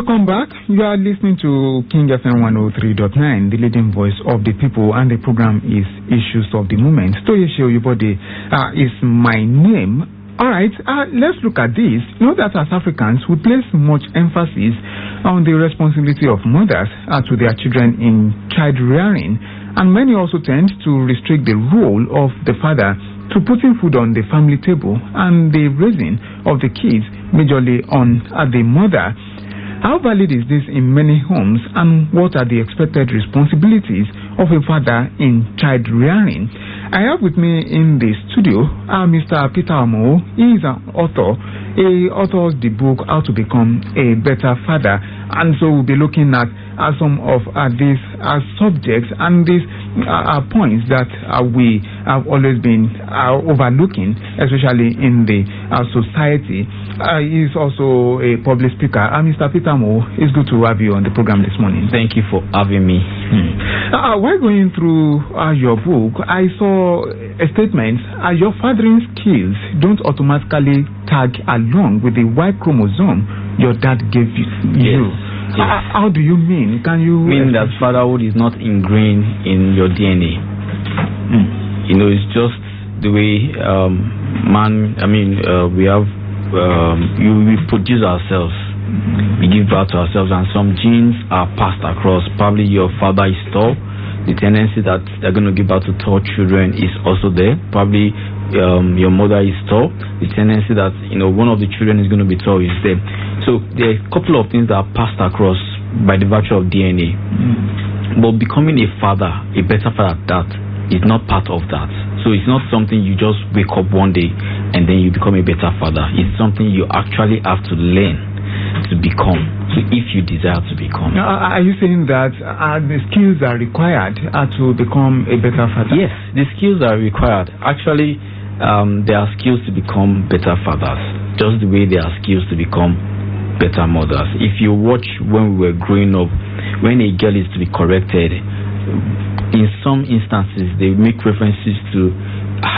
Welcome back. You are listening to King FM 103.9, the leading voice of the people, and the program is Issues of the Moment. Toyese Oyebode is my name. Alright, let's look at this. You know that as Africans, we place much emphasis on the responsibility of mothers to their children in child rearing, and many also tend to restrict the role of the father to putting food on the family table and the raising of the kids majorly on the mother. How valid is this in many homes, and what are the expected responsibilities of a father in child rearing? I have with me in the studio Mr. Peter Omo. He is an author. He authored the book How to Become a Better Father, and so we'll be looking at some of these subjects and these points that we have always been overlooking, especially in the society. He is also a public speaker. Mr. Peter Mo, it's good to have you on the program this morning. Thank you for having me. While going through your book, I saw a statement, your fathering skills don't automatically tag along with the Y chromosome your dad gave you. Yes. How do you mean? Can you mean that fatherhood is not ingrained in your DNA? You know, it's just the way we have we produce ourselves, we give birth to ourselves, and some genes are passed across. Probably your father is tall, the tendency that they're going to give birth to tall children is also there. Probably your mother is tall, the tendency that one of the children is going to be tall is there. So there are a couple of things that are passed across by the virtue of DNA. But becoming a father, a better father at that, is not part of that. So it's not something you just wake up one day and then you become a better father. It's something you actually have to learn to become. So if you desire to become. Are you saying that the skills are required to become a better father? Yes, the skills are required. Actually, there are skills to become better fathers, just the way there are skills to become better mothers. If you watch when we were growing up, when a girl is to be corrected, in some instances they make references to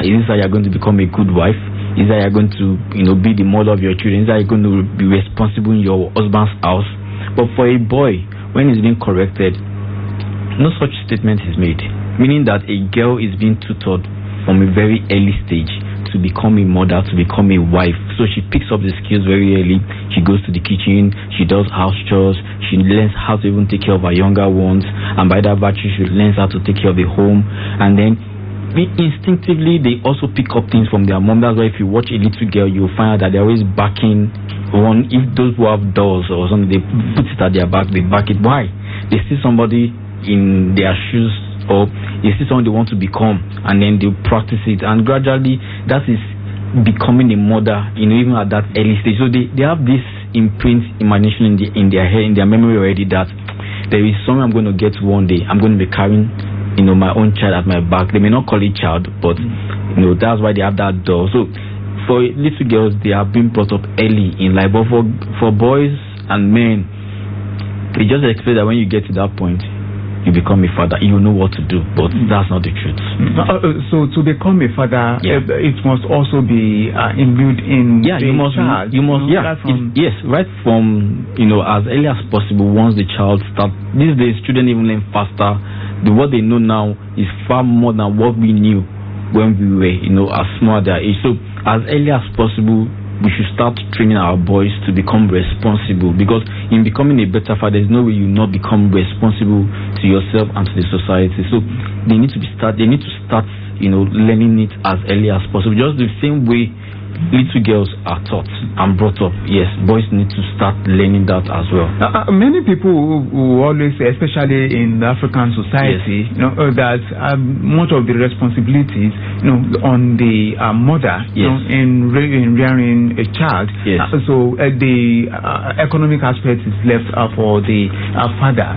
is this how you're going to become a good wife? Is that you're going to be the mother of your children? Is that you're going to be responsible in your husband's house? But for a boy, when he's being corrected, no such statement is made, meaning that a girl is being tutored from a very early stage to become a mother, to become a wife. So she picks up the skills very early. She goes to the kitchen, she does house chores, she learns how to even take care of her younger ones, and by that virtue she learns how to take care of the home. And then instinctively they also pick up things from their mom. That's why if you watch a little girl, you'll find out that they're always backing one. If those who have dolls or something, they put it at their back, they back it. Why? They see somebody in their shoes, or you see someone they want to become, and then they practice it, and gradually that is becoming a mother, even at that early stage. So they have this imprint imagination in their head, in their memory already, that there is something I'm going to get one day. I'm going to be carrying my own child at my back. They may not call it child, but that's why they have that doll. So for little girls, they are being brought up early in life, but for boys and men, they just expect that when you get to that point, you become a father, you know what to do, but that's not the truth. So to become a father, it must also be imbued in the child. Right from as early as possible. Once the child starts, these days children even learn faster. What they know now is far more than what we knew when we were as small at their age. So as early as possible, we should start training our boys to become responsible, because in becoming a better father, there's no way you not become responsible to yourself and to the society. So they need to start learning it as early as possible, just the same way little girls are taught and brought up. Yes, boys need to start learning that as well. Many people who always say, especially in the African society, that much of the responsibilities on the mother in rearing a child. So the economic aspect is left for the father.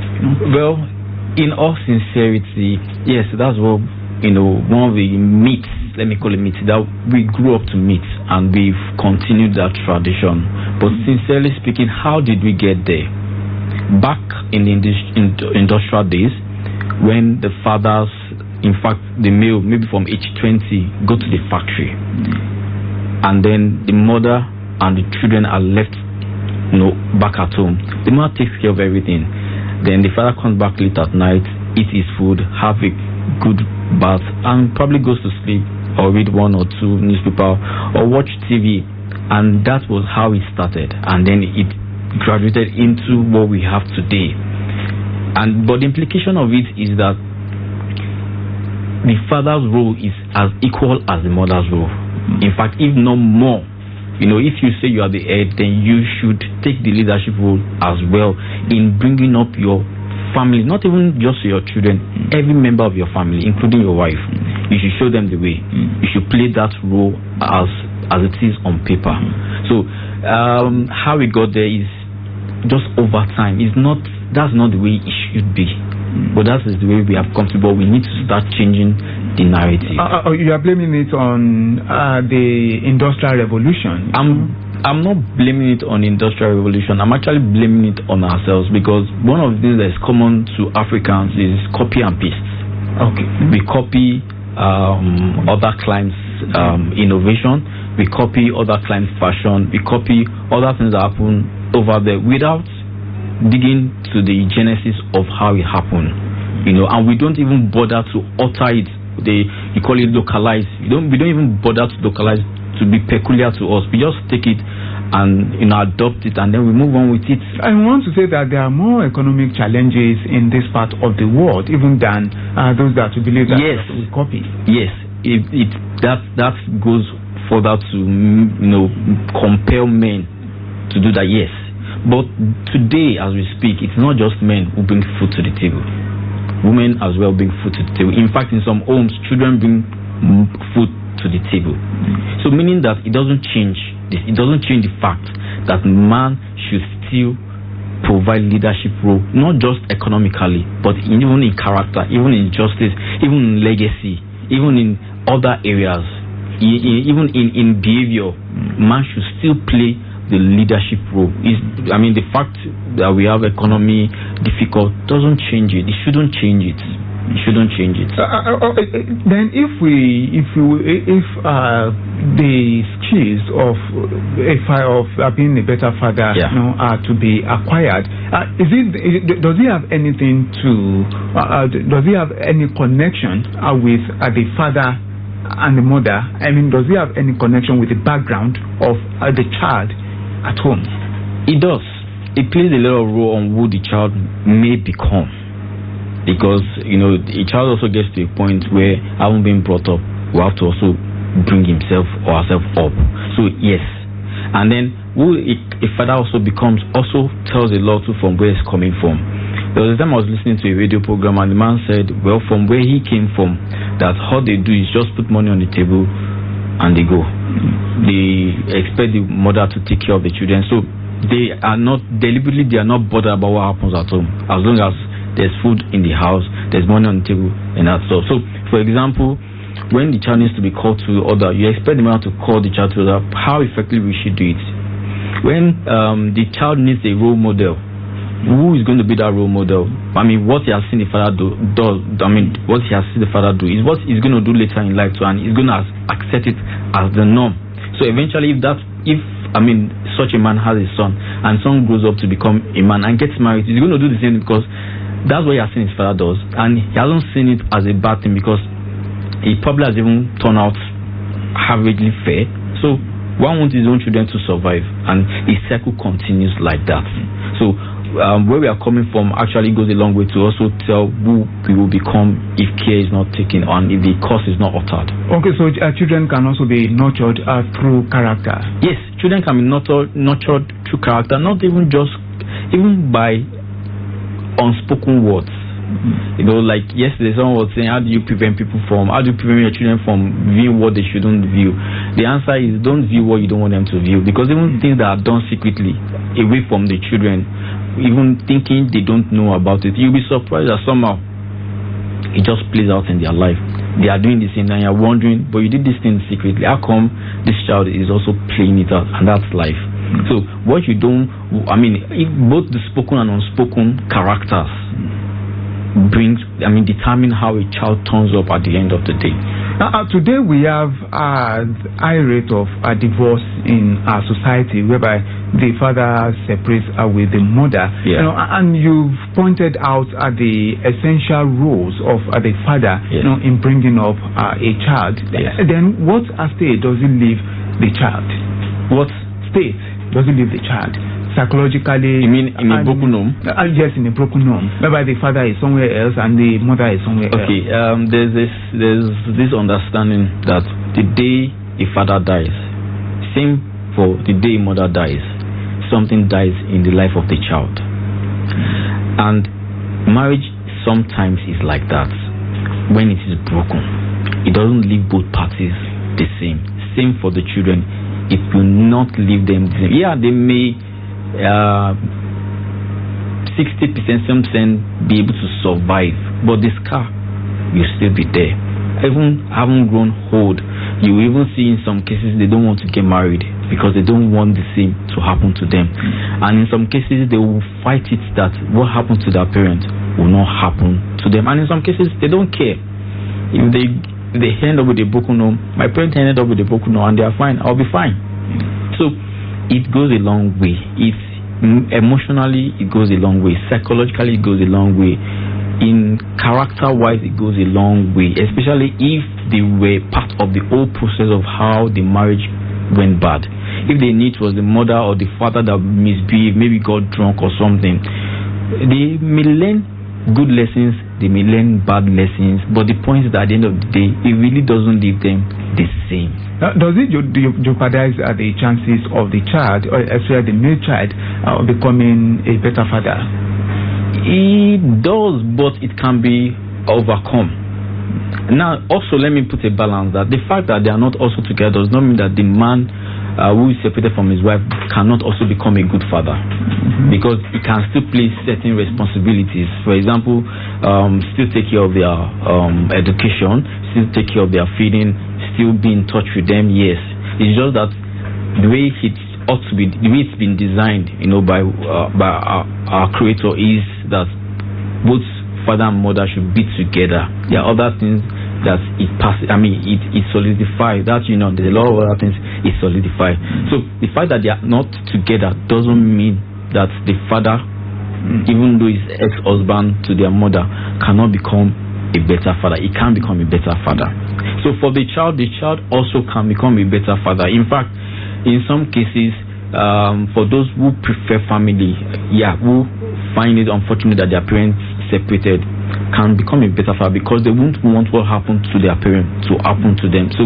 Well, in all sincerity, yes, that's what one of the myths, let me call it myths, that we grew up to meet, and we've continued that tradition. But sincerely speaking, how did we get there? Back in the industrial days, when the fathers, in fact the male, maybe from age 20, go to the factory, and then the mother and the children are left back at home. The mother takes care of everything. Then the father comes back late at night, eat his food, have a good bath, and probably goes to sleep or read one or two newspaper or watch TV. And that was how it started. And then it graduated into what we have today. But the implication of it is that the father's role is as equal as the mother's role. In fact, if not more. If you say you are the head, then you should take the leadership role as well in bringing up your family, not even just your children, every member of your family, including your wife. You should show them the way. You should play that role as it is on paper. So how we got there is just over time. That's not the way it should be. But that is the way we have come to. But we need to start changing the narrative. You are blaming it on the Industrial Revolution. I'm not blaming it on the Industrial Revolution. I'm actually blaming it on ourselves, because one of the things that is common to Africans is copy and paste. Okay. We copy other clients' innovation. We copy other clients' fashion. We copy other things that happen over there without digging to the genesis of how it happened, and we don't even bother to alter it. You call it localize. We don't even bother to localize to be peculiar to us. We just take it and adopt it, and then we move on with it. I want to say that there are more economic challenges in this part of the world, even than those that we believe that we copy. Yes, that goes further to compel men to do that. Yes. But today, as we speak, it's not just men who bring food to the table. Women as well bring food to the table. In fact, in some homes, children bring food to the table. So meaning that it doesn't change this. It doesn't change the fact that man should still provide leadership role, not just economically, but even in character, even in justice, even in legacy, even in other areas, even in behavior. Man should still play the leadership role. The fact that we have economy difficult doesn't change it. It shouldn't change it. Then if the skills of being a better father are to be acquired, does he have anything does he have any connection with the father and the mother? Does he have any connection with the background of the child at home? It does. It plays a little role on who the child may become, because a child also gets to a point where, having been brought up, will have to also bring himself or herself up. So yes, and then who a father also becomes also tells a lot from where it's coming from. There was a time I was listening to a radio program, and the man said, well, from where he came from, that all they do is just put money on the table and they go. They expect the mother to take care of the children, so they are not bothered about what happens at home, as long as there's food in the house, there's money on the table, and that stuff. So, for example, when the child needs to be called to order, you expect the mother to call the child to order. How effectively will she do it? When the child needs a role model, who is going to be that role model? What he has seen the father do, what he has seen the father do is what he's going to do later in life too, and he's going to accept it as the norm. So eventually, if such a man has a son, and son grows up to become a man and gets married, he's going to do the same, because that's what he has seen his father does, and he hasn't seen it as a bad thing, because he probably has even turned out averagely fair. So one wants his own children to survive, and the cycle continues like that. So where we are coming from actually goes a long way to also tell who we will become if care is not taken and if the course is not altered. Okay, so children can also be nurtured through character. Yes, children can be nurtured through character, not even by unspoken words. Like yesterday someone was saying, how do you prevent your children from viewing what they shouldn't view? The answer is, don't view what you don't want them to view, because even things that are done secretly away from the children, even thinking they don't know about it, you'll be surprised that somehow it just plays out in their life. They are doing the same and you're wondering, but you did this thing secretly. How come this child is also playing it out? And that's life. So what you don't, if both the spoken and unspoken characters determine how a child turns up at the end of the day. Today we have a high rate of divorce in our society, whereby the father separates with the mother. Yeah. And you've pointed out the essential roles of the father, yes. In bringing up a child. Yes. Then what state does it leave the child? What state does it leave the child? Psychologically, you mean in a broken home? Yes, in a broken home, whereby the father is somewhere else and the mother is somewhere else. Okay, there's this understanding that the day a father dies, same for the day a mother dies, something dies in the life of the child. And marriage sometimes is like that. When it is broken, it doesn't leave both parties the same. Same for the children. It will not leave them the same. Yeah, they may 60%, 70% be able to survive, but the scar will still be there. Even having grown old, you will even see in some cases they don't want to get married because they don't want the same to happen to them. And in some cases they will fight it that what happened to their parents will not happen to them. And in some cases they don't care. If they end up with a broken home, my parents ended up with a broken home and they are fine, I'll be fine. So it goes a long way. It's emotionally, it goes a long way. Psychologically, it goes a long way. In character-wise, it goes a long way. Especially if they were part of the whole process of how the marriage went bad. If the need was the mother or the father that misbehaved, maybe got drunk or something, they may learn good lessons, they may learn bad lessons, but the point is that at the end of the day, it really doesn't leave them the same. Does it jeopardize the chances of the child, or especially the male child, becoming a better father? It does, but it can be overcome. Now, also, let me put a balance that the fact that they are not also together does not mean that the man who is separated from his wife cannot also become a good father, because he can still play certain responsibilities. For example, still take care of their education, still take care of their feeding, still be in touch with them. Yes, it's just that the way it ought to be, the way it's been designed, by our Creator, is that both father and mother should be together. There are other things that it passes. It solidifies. That there's a lot of other things it solidifies. So the fact that they are not together doesn't mean that the father, even though he's ex-husband to their mother, cannot become a better father. He can become a better father. So for the child also can become a better father. In fact, in some cases, for those who prefer family, who find it unfortunate that their parents separated, can become a better father because they won't want what happened to their parents to happen to them. So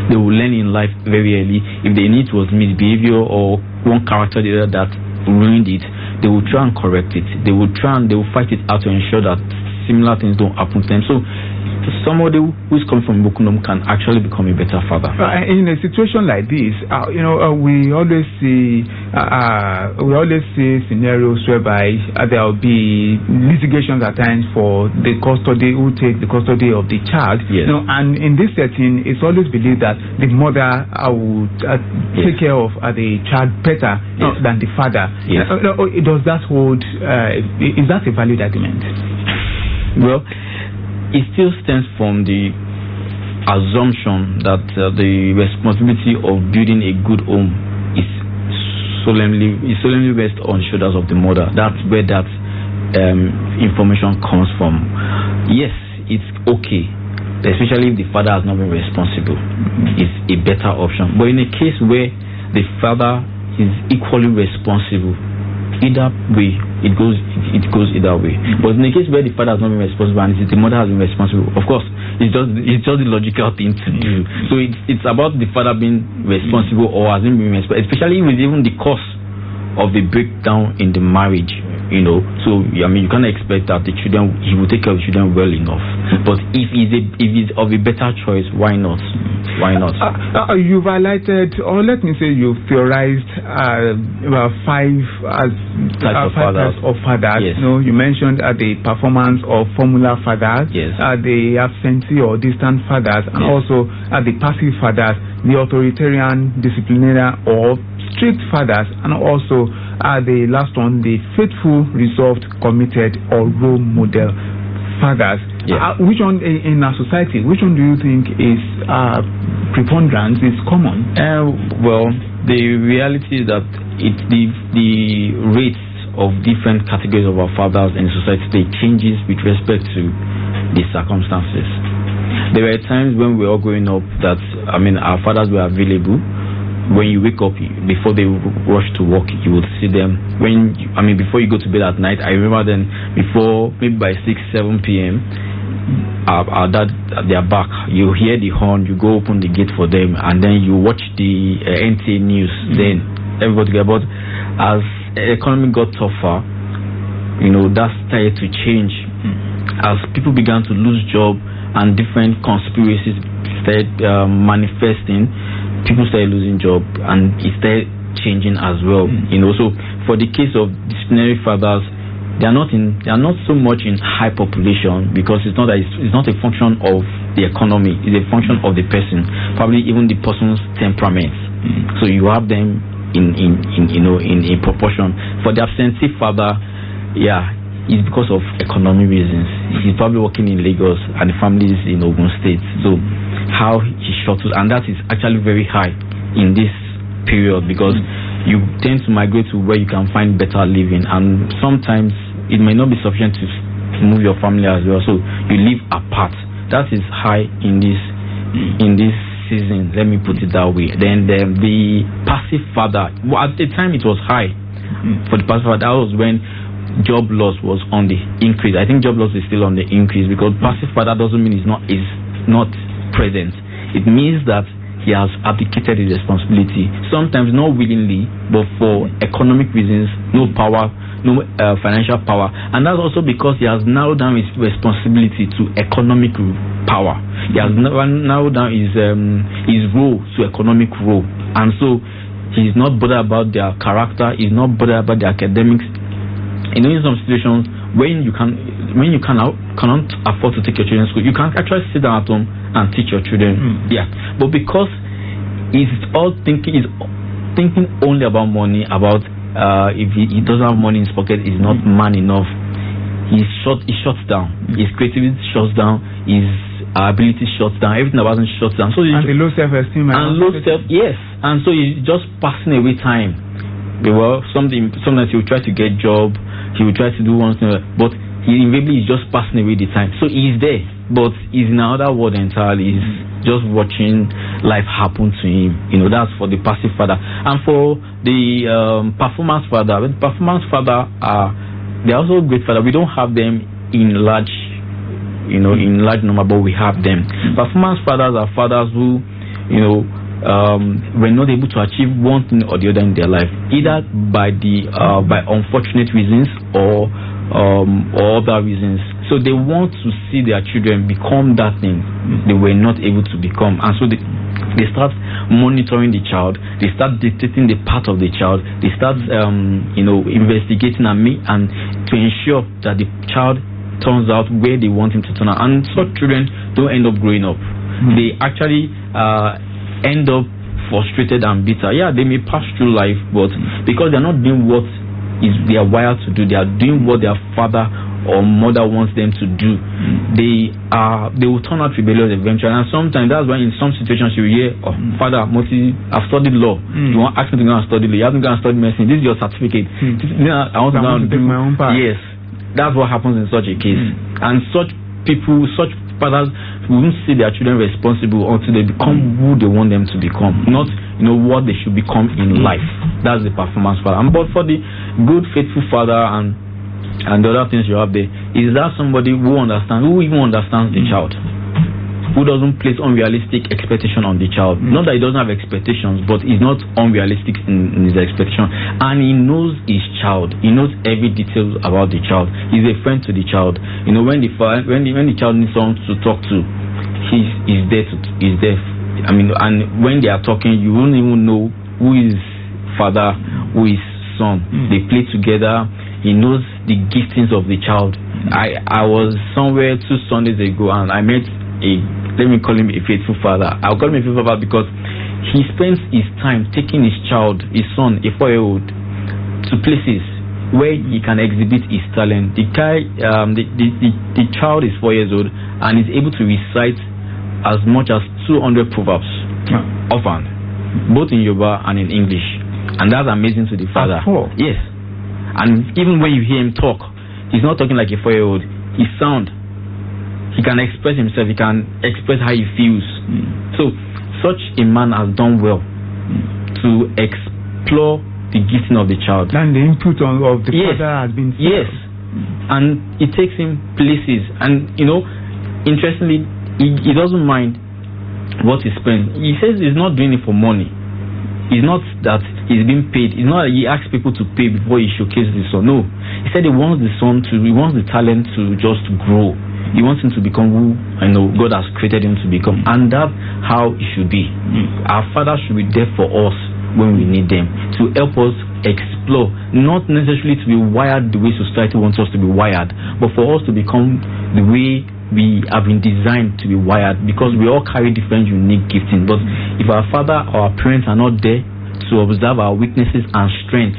they will learn in life very early. If the need was misbehavior or one character the other that ruined it, they will try and correct it. They will fight it out to ensure that similar things don't happen to them. So somebody who is coming from Bukunum can actually become a better father. In a situation like this, we always see scenarios whereby there will be litigations at times for the custody, who take the custody of the child. Yes. And in this setting, it's always believed that the mother would take care of the child better than the father. Yes. Does that hold? Is that a valid argument? Well, it still stems from the assumption that the responsibility of building a good home is solemnly rests on the shoulders of the mother. That's where that information comes from. Yes, it's okay, especially if the father has not been responsible. It's a better option. But in a case where the father is equally responsible, either way, it goes either way. But in the case where the father has not been responsible and the mother has been responsible, of course, it's just the logical thing to do. So it's about the father being responsible or hasn't been responsible, especially with even the cause of the breakdown in the marriage. So you can't expect that he will take care of the children well enough. But if he's of a better choice, why not? You've highlighted, or let me say, you've theorized about five types of fathers. Yes. You mentioned the performance of formula fathers, yes. The absentee or distant fathers, and yes. also the passive fathers, the authoritarian, disciplinarian, or strict fathers, and also the last one, the faithful, resolved, committed, or role model fathers. Which one in our society? Which one do you think is preponderant? Is common? Well, the reality is that the rates of different categories of our fathers in society, they changes with respect to the circumstances. There were times when we were all growing up that our fathers were available. When you wake up, before they rush to work, you would see them. Before you go to bed at night, I remember then, before, maybe by 6-7 p.m., our dad, they are back. You hear the horn, you go open the gate for them, and then you watch the NTA news. Then everybody get about. As the economy got tougher, that started to change. As people began to lose job and different conspiracies started manifesting, people started losing job, and it started changing as well. So for the case of disciplinary fathers, they are not so much in high population, because it's not a function of the economy, it's a function of the person, probably even the person's temperament. So you have them in proportion. For the absentee father, it's because of economic reasons. He's probably working in Lagos and the family is in Ogun State. So how he shuttles, and that is actually very high in this period, because you tend to migrate to where you can find better living, and sometimes it may not be sufficient to move your family as well, so you live apart. That is high in this season, let me put it that way. Then the passive father, at the time it was high for the passive father. That was when job loss was on the increase. I think job loss is still on the increase, because passive father doesn't mean is not present. It means that he has abdicated his responsibility, sometimes not willingly, but for economic reasons, no financial power, and that's also because he has narrowed down his responsibility to economic power. He has narrowed down his role to economic role, and so he's not bothered about their character, he's not bothered about their academics. In some situations when you cannot afford to take your children to school, you can actually sit down at home and teach your children. But because he's thinking only about money, about if he doesn't have money in his pocket, he's not man enough. He shuts down. His creativity shuts down. His ability shuts down. Everything about him shuts down. So and the low self-esteem and so he's just passing away time. Well, sometimes he will try to get job. He will try to do one thing, but he invariably is just passing away the time. So he's there, but he's in another world entirely. He's just watching life happen to him. That's for the passive father. And for the performance father, they're also great father. We don't have them in large number, but we have them. Performance fathers are fathers who, were not able to achieve one thing or the other in their life, either by unfortunate reasons or other reasons. So they want to see their children become that thing they were not able to become, and so they start monitoring the child. They start dictating the path of the child. They start investigating and to ensure that the child turns out where they want him to turn out. And such children don't end up growing up. They actually end up frustrated and bitter. They may pass through life, but because they're not doing what they are wired to do, they are doing what their father or mother wants them to do, they will turn out rebellious eventually. And sometimes that's why in some situations you hear, father, I've studied law. You want to ask me to go and study law, you haven't gone and study medicine, this is your certificate. I want to go and do my own part. Yes, that's what happens in such a case. And such fathers won't see their children responsible until they become who they want them to become, not what they should become in life. That's the performance father. But for the good, faithful father and the other things you have there, is that somebody who even understands the child, who doesn't place unrealistic expectation on the child. Not that he doesn't have expectations, but he's not unrealistic in his expectation, and he knows his child. He knows every detail about the child. He's a friend to the child. When the child needs someone to talk to, he's there. And when they are talking, you won't even know who is father, who is son. They play together. He knows the giftings of the child. I was somewhere 2 Sundays ago, and I met let me call him a faithful father. I'll call him a faithful father because he spends his time taking his child, his son, a 4-year-old, to places. where he can exhibit his talent. The child is 4 years old and is able to recite as much as 200 proverbs offhand, both in Yoruba and in English, and that's amazing to the father. Yes, and even when you hear him talk, he's not talking like a 4-year-old. He's sound. He can express himself. He can express how he feels. So such a man has done well to explore the gifting of the child. And the input of the father has been felt. Yes. And it takes him places. And, interestingly, he doesn't mind what he spends. He says he's not doing it for money. It's not that he's being paid. It's not that he asks people to pay before he showcases his son. No. He said he wants the talent to just grow. He wants him to become who God has created him to become, and that's how it should be. Our father should be there for us when we need them, to help us explore, not necessarily to be wired the way society wants us to be wired, but for us to become the way we have been designed to be wired, because we all carry different unique gifting. But if our father or our parents are not there to observe our weaknesses and strengths,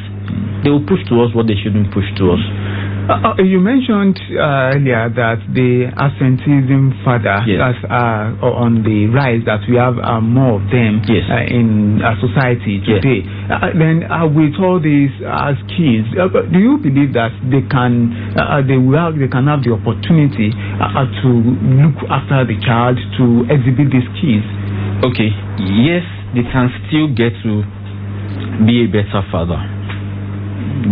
they will push to us what they shouldn't push to us. You mentioned earlier that the absenteeism father is on the rise, that we have more of them in society today. Then with all these as kids, do you believe that they can have the opportunity to look after the child, to exhibit these skills? Okay, yes, they can still get to be a better father.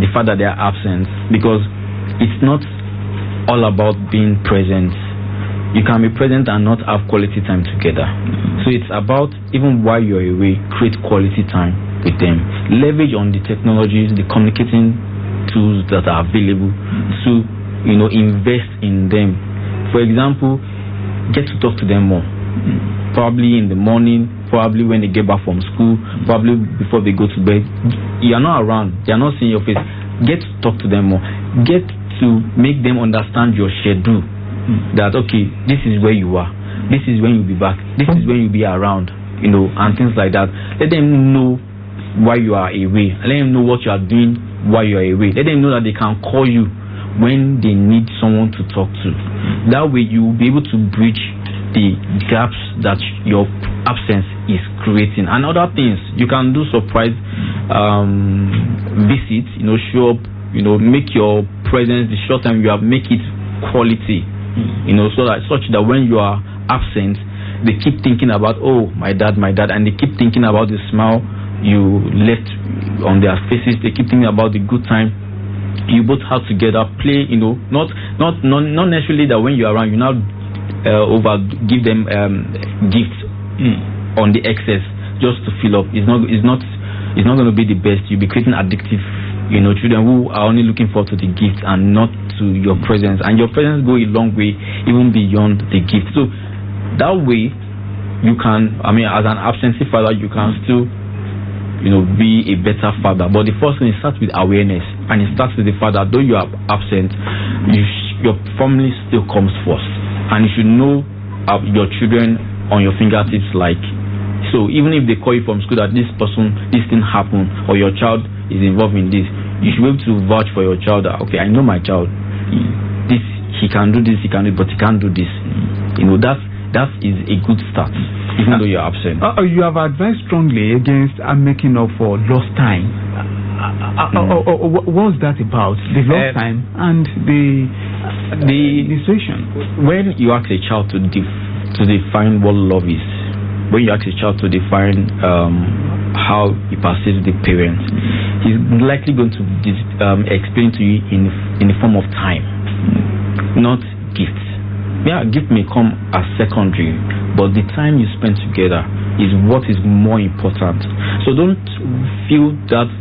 The father they are absent, because it's not all about being present. You can be present and not have quality time together. So it's about, even while you're away, create quality time with them. Leverage on the technologies, the communicating tools that are available to, invest in them. For example, get to talk to them more. Probably in the morning, probably when they get back from school, probably before they go to bed. You are not around. They are not seeing your face. Get to talk to them more. Get to make them understand your schedule. That okay, this is where you are, this is when you'll be back, this is when you'll be around, and things like that. Let them know why you are away. Let them know what you are doing while you are away. Let them know that they can call you when they need someone to talk to. That way you will be able to bridge the gaps that your absence is creating. And other things, you can do surprise visits, show up, make your presence, the short time you have, make it quality, such that when you are absent, they keep thinking about, oh, my dad, and they keep thinking about the smile you left on their faces. They keep thinking about the good time you both have together. Play, not necessarily that when you're around, you now give them gifts on the excess just to fill up. It's not going to be the best. You'll be creating addictive children who are only looking forward to the gift and not to your presence. And your presence go a long way, even beyond the gift. So that way, you can, as an absentee father, you can still, be a better father. But the first thing, it starts with awareness, and it starts with the father. Though you are absent, your family still comes first, and you should know your children on your fingertips. So even if they call you from school that this thing happened, or your child is involved in this, you should be able to vouch for your child that, okay, I know my child, he can do this, he can do it, but he can't do this. That is a good start, even though you're absent. You have advised strongly against making up for lost time. What's that about? The lost time and the situation. When you ask a child to define what love is, when you ask a child to define how he perceives the parents, he's likely going to explain to you in the form of time, not gifts. Yeah, gift may come as secondary, but the time you spend together is what is more important. So don't fill that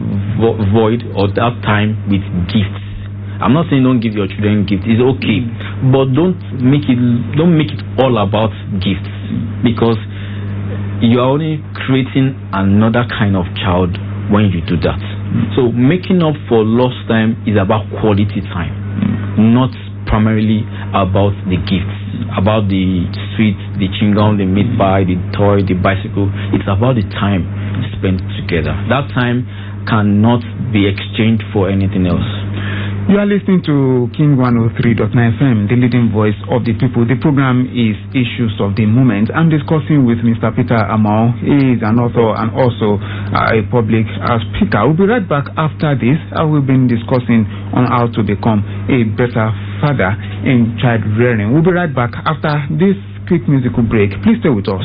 void or that time with gifts. I'm not saying don't give your children gifts. It's okay, but don't make it all about gifts, because you are only creating another kind of child when you do that. So making up for lost time is about quality time, not primarily about the gifts, about the sweets, the chewing gum, the meat pie, the toy, the bicycle. It's about the time spent together. That time cannot be exchanged for anything else. You are listening to King 103.9 FM, the leading voice of the people. The program is Issues of the Moment. I'm discussing with Mr. Peter Amao. He is an author and also a public speaker. We'll be right back after this. We've been discussing on how to become a better father in child rearing. We'll be right back after this quick musical break. Please stay with us.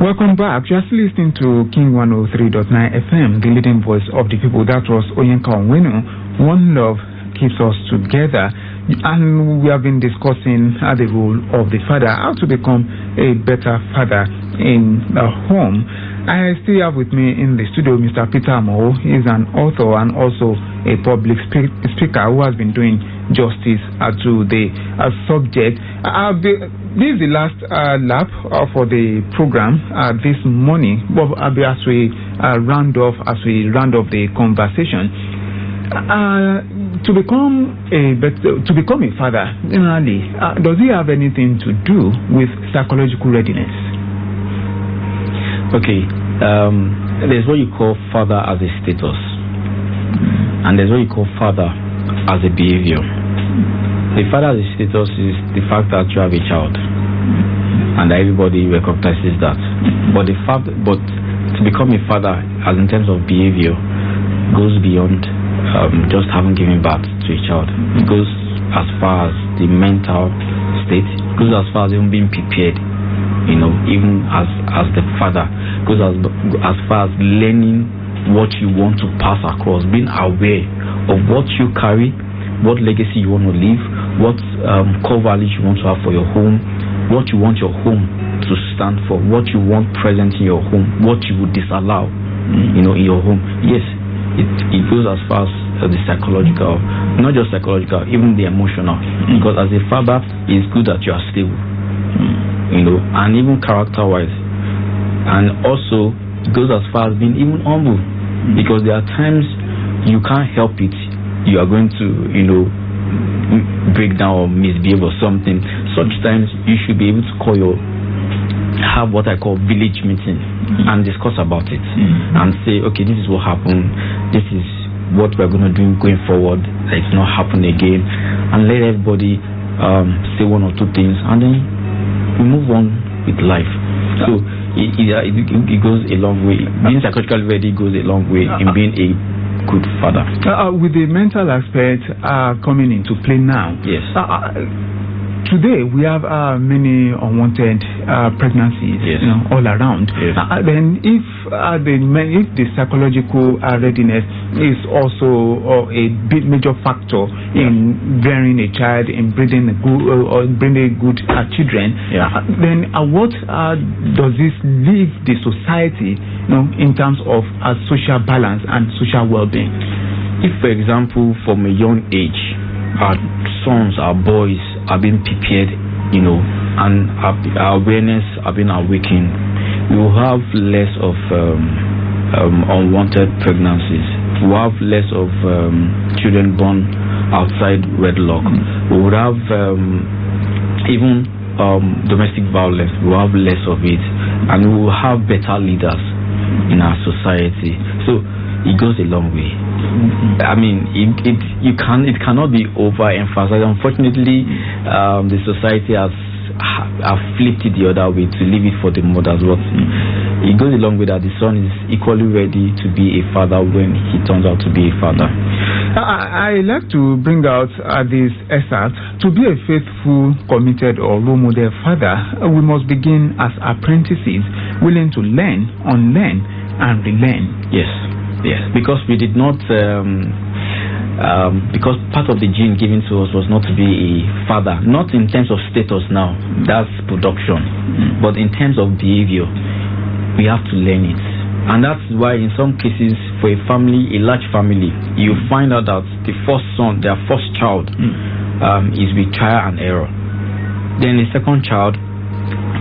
Welcome back. Just listening to King 103.9 FM, the leading voice of the people. That was Oyenka Onwenu. One love keeps us together. And we have been discussing the role of the father, how to become a better father in a home. I still have with me in the studio Mr. Peter Amao. He is an author and also a public speaker who has been doing justice to the subject. This is the last lap for the program this morning. But as we round off the conversation, to become a father, generally, does it have anything to do with psychological readiness? Okay, there's what you call father as a status, and there's what you call father as a behavior. The father as a status is the fact that you have a child, and everybody recognizes that. But to become a father, as in terms of behavior, goes beyond just having given birth to a child. It goes as far as the mental state. It goes as far as even being prepared. Even as the father, goes as far as learning what you want to pass across, being aware of what you carry, what legacy you want to leave, what core values you want to have for your home, what you want your home to stand for, what you want present in your home, what you would disallow, in your home. Yes, it goes as far as the psychological, not just psychological, even the emotional. Because as a father, it's good that you are stable, and even character-wise, and also it goes as far as being even humble, because there are times you can't help it. You are going to, break down or misbehave or something. Such times you should be able to have what I call village meeting and discuss about it and say, okay, this is what happened, this is what we're going to do going forward, that it's not happening again, and let everybody say one or two things, and then we move on with life. So it goes a long way. Being psychologically ready goes a long way in being a good father. With the mental aspect coming into play now, yes. Today we have many unwanted pregnancies, yes. All around. Yes. Then if the psychological readiness is also a big major factor in bearing a child, in breeding good children, then what does this leave the society, in terms of social balance and social well-being? If, for example, from a young age, our sons, our boys are being prepared, and our awareness are being awakened, we will have less of unwanted pregnancies. We will have less of children born outside wedlock. We would have even domestic violence. We will have less of it, and we will have better leaders in our society. So it goes a long way. I mean, it cannot be overemphasized. Unfortunately, the society has flipped it the other way to leave it for the mothers. But it goes a long way that the son is equally ready to be a father when he turns out to be a father. I like to bring out this excerpt. To be a faithful, committed, or role model father, we must begin as apprentices, willing to learn, unlearn, and relearn. Yes. Yes, because we did not, because part of the gene given to us was not to be a father, not in terms of status now, that's production, but in terms of behavior, we have to learn it. And that's why in some cases, for a family, a large family, you find out that the first son, their first child, is with trial and error. Then the second child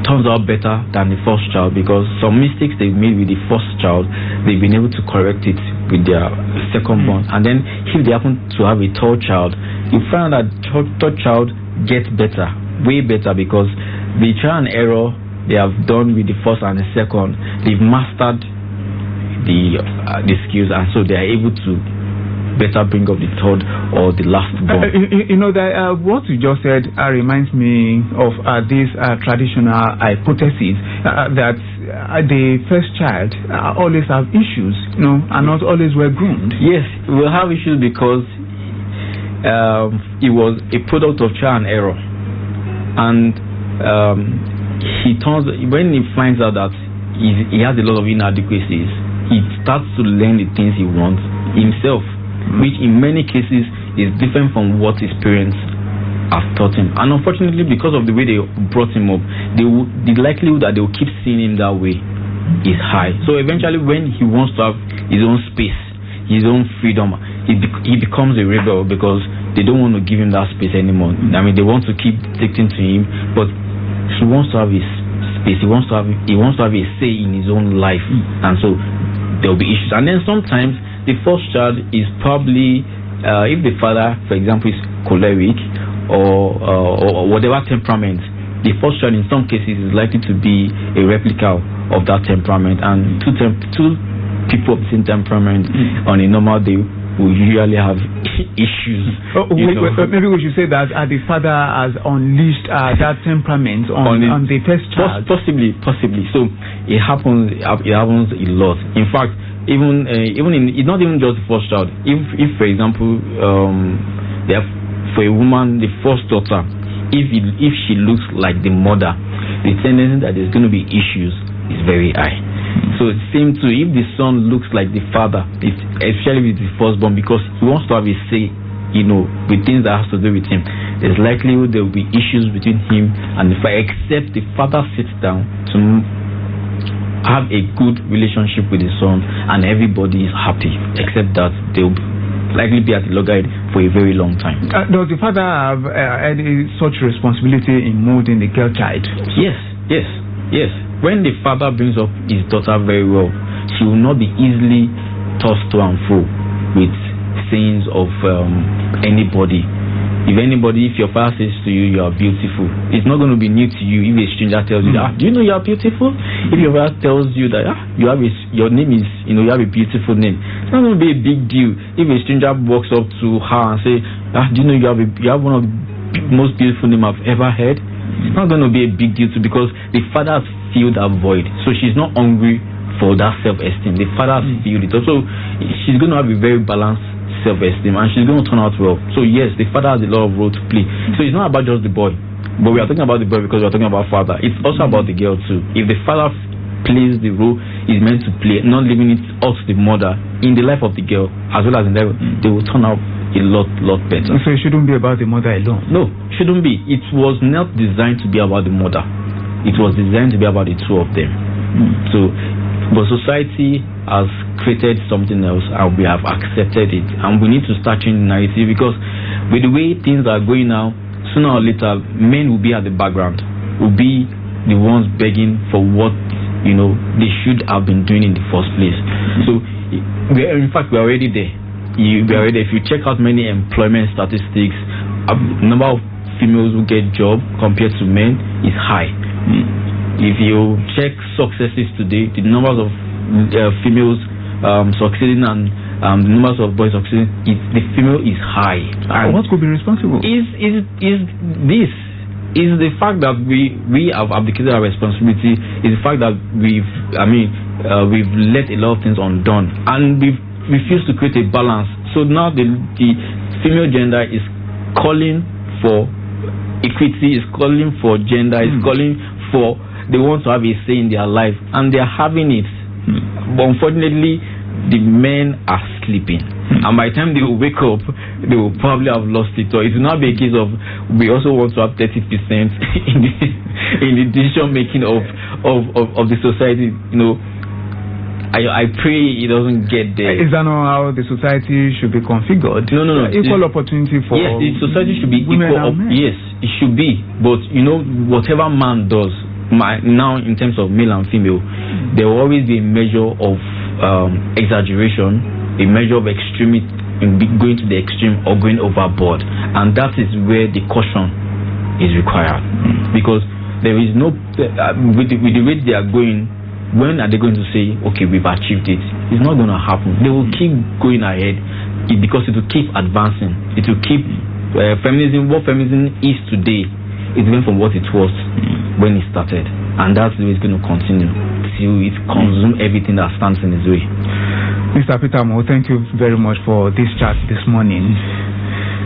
turns out better than the first child, because some mistakes they made with the first child, they've been able to correct it with their second born. And then if they happen to have a third child, you find that third child gets better, way better, because the trial and error they have done with the first and the second, they've mastered the skills, and so they are able to better bring up the third or the last born. That what you just said reminds me of this traditional hypothesis that the first child always have issues, are not always well groomed. Yes, we will have issues because it was a product of trial and error, and when he finds out that he has a lot of inadequacies, he starts to learn the things he wants himself, which in many cases is different from what his parents have taught him. And unfortunately, because of the way they brought him up, the likelihood that they will keep seeing him that way is high. So eventually, when he wants to have his own space, his own freedom, he becomes a rebel, because they don't want to give him that space anymore. I mean, they want to keep dictating to him, but he wants to have his space. He wants to have a say in his own life, and so there will be issues. And then sometimes the first child is probably, if the father, for example, is choleric or whatever temperament, the first child in some cases is likely to be a replica of that temperament, and two people of the same temperament on a normal day will usually have issues. Maybe we should say that the father has unleashed that temperament on the first child. Possibly. So it happens a lot. In fact, even in, it's not even just the first child. If for example, for a woman, the first daughter, if she looks like the mother, the tendency that there's going to be issues is very high. So same too, if the son looks like the father, especially with the firstborn, because he wants to have a say, with things that has to do with him, there's likelihood there will be issues between him and the father, except the father sits down to have a good relationship with his son and everybody is happy, except that they will likely be at the loggerhead for a very long time. Does the father have any such responsibility in molding the girl child? Yes. When the father brings up his daughter very well, she will not be easily tossed to and fro with sayings of anybody. If your father says to you, you are beautiful, it's not going to be new to you. If a stranger tells you, do you know you are beautiful? If your father tells you that your name is, you have a beautiful name, it's not going to be a big deal. If a stranger walks up to her and say, do you know you have one of the most beautiful names I've ever heard? It's not going to be a big deal too, because the father has filled that void. So she's not hungry for that self-esteem. The father has filled it. Also, she's going to have a very balanced self-esteem and she's going to turn out well. So yes, the father has a lot of role to play. So it's not about just the boy, but we are talking about the boy because we are talking about father. It's also about the girl too. If the father plays the role he's meant to play, not leaving it up to the mother in the life of the girl as well as in their, they will turn out a lot better. So it shouldn't be about the mother alone? No, it shouldn't be. It was not designed to be about the mother. It was designed to be about the two of them. But society has created something else and we have accepted it, and we need to start changing the narrative, because with the way things are going now, sooner or later men will be at the background, will be the ones begging for what they should have been doing in the first place. So in fact we're already there. If you check out many employment statistics, number of females who get job compared to men is high. If you check successes today, the numbers of females succeeding and the numbers of boys succeeding, the female is high. And what could be responsible? Is the fact that we have abdicated our responsibility, is the fact that we've let a lot of things undone, and we've refused to create a balance. So now the female gender is calling for equity, is calling for gender, is calling for, they want to have a say in their life, and they are having it. But unfortunately, the men are sleeping, and by the time they will wake up, they will probably have lost it. So it will not be a case of we also want to have 30% in the decision making of the society. I pray it doesn't get there. Is that not how the society should be configured? No. Equal opportunity for yes, the society should be women equal. Yes, it should be. But whatever man does now in terms of male and female, there will always be a measure of exaggeration, a measure of extremity, going to the extreme or going overboard, and that is where the caution is required. Because there is no with the rate they are going. When are they going to say, okay, we've achieved it? It's not going to happen. They will keep going ahead because it will keep advancing. It will keep feminism. What feminism is today is different from what it was when it started, and that's the way it's going to continue till it consumes everything that stands in its way. Mr. Peter Mo, thank you very much for this chat this morning.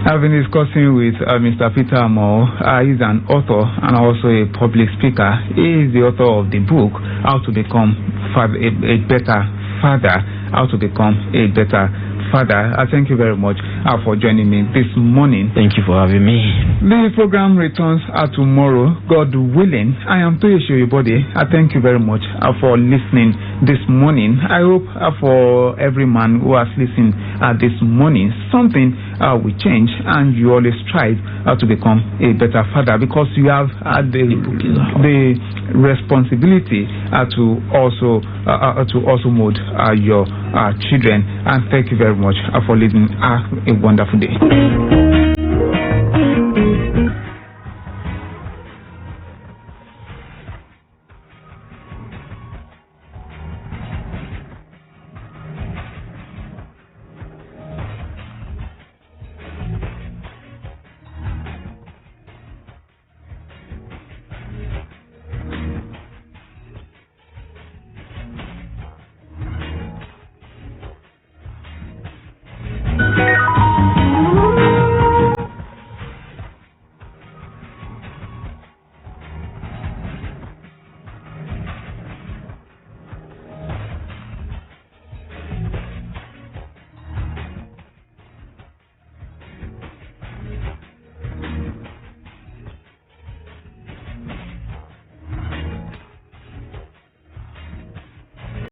I've been discussing with Mr. Peter Mo. He's an author and also a public speaker. He is the author of the book, How to Become a Better Father. How to Become a Better Father. I thank you very much for joining me this morning. Thank you for having me. The program returns tomorrow, God willing. I am Toyese Oyebode. I thank you very much for listening this morning. I hope for every man who has listened this morning, something will change, and you always strive to become a better father, because you have the responsibility to also mold your children. And thank you very much for living a wonderful day.